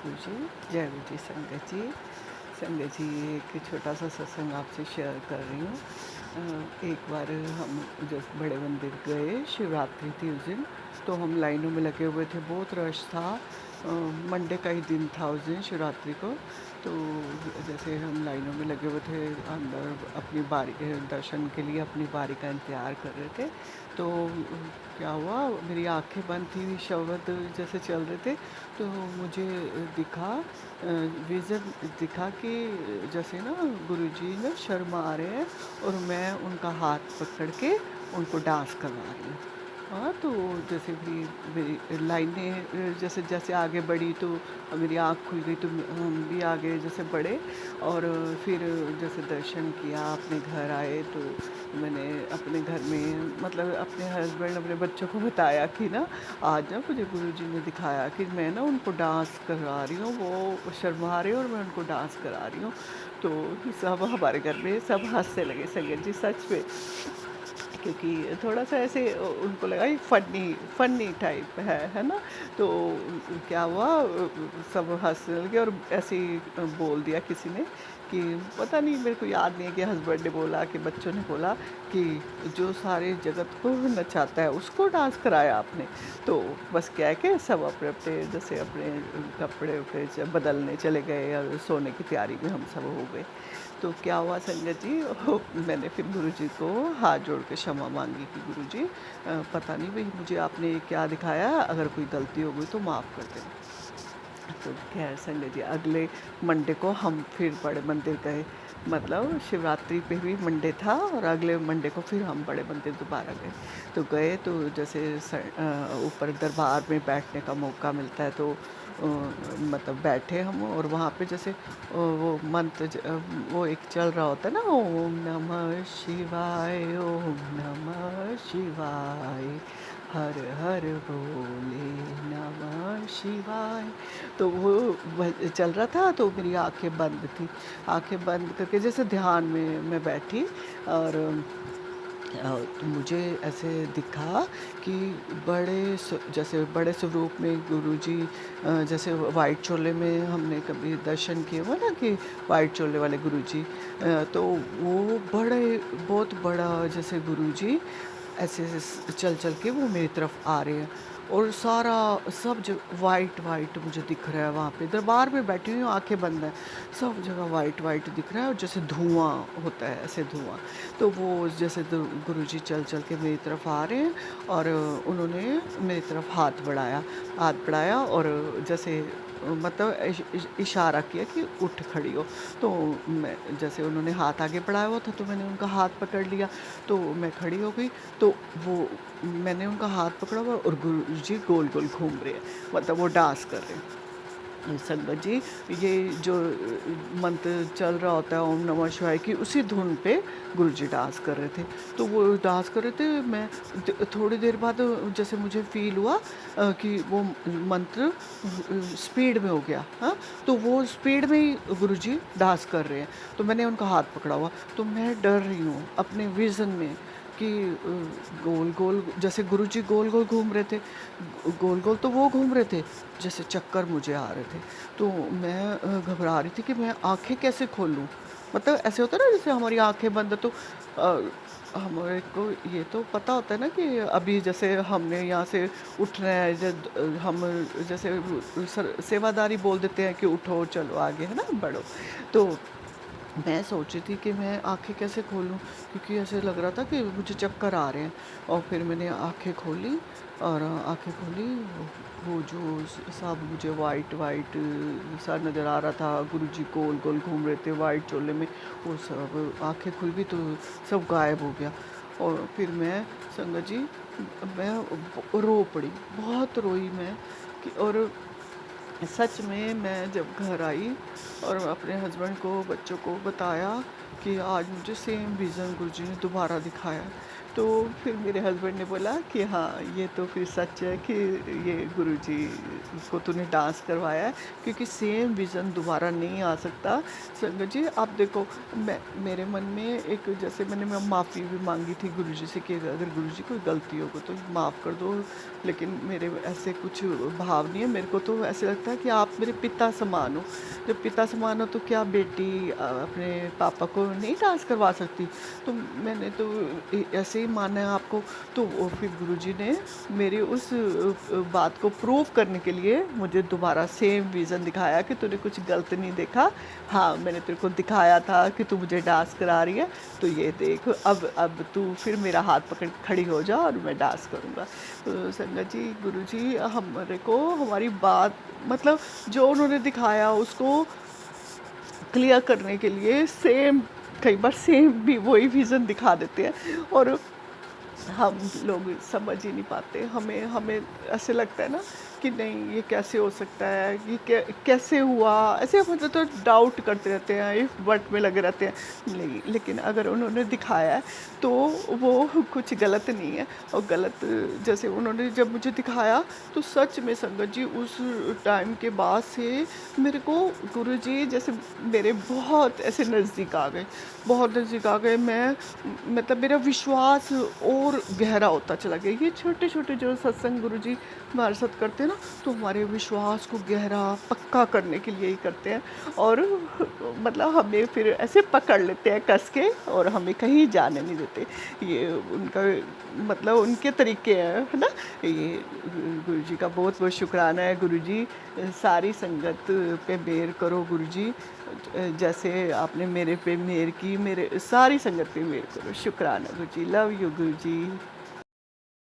गुरु जी, जय गुरु जी। संगत जी एक छोटा सा सत्संग आपसे शेयर कर रही हूँ। एक बार हम जब बड़े मंदिर गए, शिवरात्रि थी उस दिन, तो हम लाइनों में लगे हुए थे, बहुत रश था। मंडे का ही दिन था उस दिन, शिवरात्रि को। तो जैसे हम लाइनों में लगे हुए थे, अंदर अपनी बारी दर्शन के लिए अपनी बारी का इंतज़ार कर रहे थे। तो क्या हुआ, मेरी आंखें बंद थी, शब्द जैसे चल रहे थे, तो मुझे दिखा, विज़न दिखा कि जैसे ना गुरुजी ना शर्मा रहे हैं और मैं उनका हाथ पकड़ के उनको डांस करवा रही हूँ। हाँ, तो जैसे भी मेरी लाइनें जैसे जैसे आगे बढ़ी, तो मेरी आँख खुल गई, तो हम भी आगे जैसे बढ़े। और फिर जैसे दर्शन किया, अपने घर आए, तो मैंने अपने घर में मतलब अपने हस्बैंड, अपने बच्चों को बताया कि ना आज ना मुझे गुरुजी ने दिखाया कि मैं ना उनको डांस करा रही हूँ, वो शर्मा रहे हैं और मैं उनको डांस करा रही हूँ। तो सब हमारे घर में सब हँसने लगे, संगत जी, सच में। क्योंकि थोड़ा-सा ऐसे उनको लगा ये फ़नी फ़नी टाइप है ना? तो क्या हुआ, सब हँसने लगे और ऐसे ही बोल दिया किसी ने कि पता नहीं, मेरे को याद नहीं है कि हस्बैंड ने बोला कि बच्चों ने बोला कि जो सारे जगत को नचाता है उसको डांस कराया आपने। तो बस कह के सब अपने-अपने जैसे अपने कपड़े-वपड़े बदलने चले गए और सोने की तैयारी में हम सब हो गए। तो क्या हुआ संगत जी, मैंने फिर गुरुजी को हाथ जोड़ के क्षमा माँगी कि गुरुजी, पता नहीं भई मुझे आपने क्या दिखाया, अगर कोई गलती हो गई तो माफ़ कर देना। तो ख़ैर संगत जी, अगले मंडे को हम फिर बड़े मंदिर गए। मतलब शिवरात्रि पे भी मंडे था और अगले मंडे को फिर हम बड़े मंदिर दोबारा गए। तो गए तो जैसे ऊपर दरबार में बैठने का मौका मिलता है, तो मतलब बैठे हम, और वहाँ पे जैसे वो मंत्र वो एक चल रहा होता है ना, ओम नमः शिवाय, ओम नमः शिवाय, हर हर भोले नमः शिवाय। तो वो चल रहा था, तो मेरी आंखें बंद थी। आंखें बंद करके जैसे ध्यान में मैं बैठी, और तो मुझे ऐसे दिखा कि जैसे बड़े स्वरूप में गुरुजी, जैसे वाइट चोले में हमने कभी दर्शन किए हुए ना कि वाइट चोले वाले गुरुजी, तो वो बहुत बड़ा जैसे गुरुजी ऐसे चल चल के वो मेरी तरफ आ रहे हैं। और सारा सब जगह वाइट वाइट मुझे दिख रहा है, वहाँ पे दरबार में बैठी हुई हूँ, आंखें बंद हैं, सब जगह वाइट वाइट दिख रहा है, और जैसे धुआं होता है, ऐसे धुआं। तो वो जैसे गुरुजी चल चल के मेरी तरफ आ रहे हैं, और उन्होंने मेरी तरफ हाथ बढ़ाया, और जैसे मतलब इशारा किया कि उठ खड़ी हो। तो मैं जैसे उन्होंने हाथ आगे बढ़ाया हुआ था, तो मैंने उनका हाथ पकड़ लिया, तो मैं खड़ी हो गई। तो वो मैंने उनका हाथ पकड़ा हुआ और गुरुजी गोल गोल घूम रहे हैं, मतलब वो डांस कर रहे हैं। संगत जी, ये जो मंत्र चल रहा होता है ओम नमः शिवाय की, उसी धुन पे गुरुजी डांस कर रहे थे। तो वो डांस कर रहे थे, मैं थोड़ी देर बाद जैसे मुझे फील हुआ कि वो मंत्र स्पीड में हो गया। हाँ, तो वो स्पीड में ही गुरुजी डांस कर रहे हैं। तो मैंने उनका हाथ पकड़ा हुआ, तो मैं डर रही हूँ अपने विजन में कि गोल गोल जैसे गुरुजी गोल गोल घूम रहे थे, गोल गोल तो वो घूम रहे थे, जैसे चक्कर मुझे आ रहे थे। तो मैं घबरा रही थी कि मैं आँखें कैसे खोलूँ? मतलब ऐसे होता है ना, जैसे हमारी आँखें बंद है, तो अ, हमारे को ये तो पता होता है ना कि अभी जैसे हमने यहाँ से उठना है, हम जैसे सेवादारी बोल देते हैं कि उठो, चलो आगे, है ना? बढ़ो। तो मैं सोच रही थी कि मैं आँखें कैसे खोलूँ? क्योंकि ऐसे लग रहा था कि मुझे चक्कर आ रहे हैं। और फिर मैंने आँखें खोली, और आँखें खोली, वो जो सब मुझे वाइट-वाइट सा नज़र आ रहा था, गुरुजी गोल-गोल घूम रहे थे वाइट चोले में, वो सब आँखें खुल गई, तो सब गायब हो गया। और फिर मैं संगत जी, मैं रो पड़ी, बहुत रोई मैं कि, और सच में मैं जब घर आई और अपने हस्बैंड को, बच्चों को बताया कि आज मुझे सेम विज़न गुरुजी ने दोबारा दिखाया, तो फिर मेरे हस्बैंड ने बोला कि हाँ, ये तो फिर सच है कि ये गुरुजी को तूने डांस करवाया है, क्योंकि सेम विज़न दोबारा नहीं आ सकता। संगत जी, आप देखो, मैं मेरे मन में एक, जैसे मैं माफ़ी भी माँगी थी गुरुजी से कि अगर गुरुजी कोई गलती हो तो माफ़ कर दो, लेकिन मेरे ऐसे कुछ भाव नहीं है। मेरे को तो ऐसे लगता है कि आप मेरे पिता समान हो। जब पिता समान हो तो क्या बेटी अपने पापा को नहीं डांस करवा सकती? तो मैंने तो ऐसे ही माना है आपको। तो वो फिर गुरुजी ने मेरी उस बात को प्रूव करने के लिए मुझे दोबारा सेम विज़न दिखाया कि तूने कुछ गलत नहीं देखा। हाँ, मैंने तेरे को दिखाया था कि तू मुझे डांस करा रही है, तो ये देख, अब तू फिर मेरा हाथ पकड़ के खड़ी हो जा और मैं डांस करूँगा। तो संगत जी, गुरुजी हमारे को हमारी बात, मतलब जो उन्होंने दिखाया उसको क्लियर करने के लिए सेम, कई बार सेम भी वही विज़न दिखा देते हैं, और हम लोग समझ ही नहीं पाते। हमें हमें ऐसे लगता है ना कि नहीं, ये कैसे हो सकता है, ये कैसे हुआ, ऐसे हम तो डाउट करते रहते हैं, इफ बट में लगे रहते हैं। नहीं, लेकिन अगर उन्होंने दिखाया है तो वो कुछ गलत नहीं है। और गलत, जैसे उन्होंने जब मुझे दिखाया, तो सच में संगत जी उस टाइम के बाद से मेरे को गुरुजी जैसे मेरे बहुत ऐसे नज़दीक आ गए, बहुत नज़दीक आ गए। मैं, मतलब मेरा विश्वास और गहरा होता चला गया। ये छोटे-छोटे जो सत्संग गुरुजी हमारे साथ करते हैं ना, तो हमारे विश्वास को गहरा, पक्का करने के लिए ही करते हैं, और मतलब हमें फिर ऐसे पकड़ लेते हैं कस के, और हमें कहीं जाने नहीं देते। ये उनका, मतलब उनके तरीके हैं, है ना? ये गुरुजी का बहुत-बहुत शुक्राना है गुरुजी। सारी संगत पे मेहर करो गुरुजी। जैसे आपने मेरे पे मेहर की, मेरे सारी संगत पे मेहर करो। शुक्राना गुरुजी। Love you Guruji.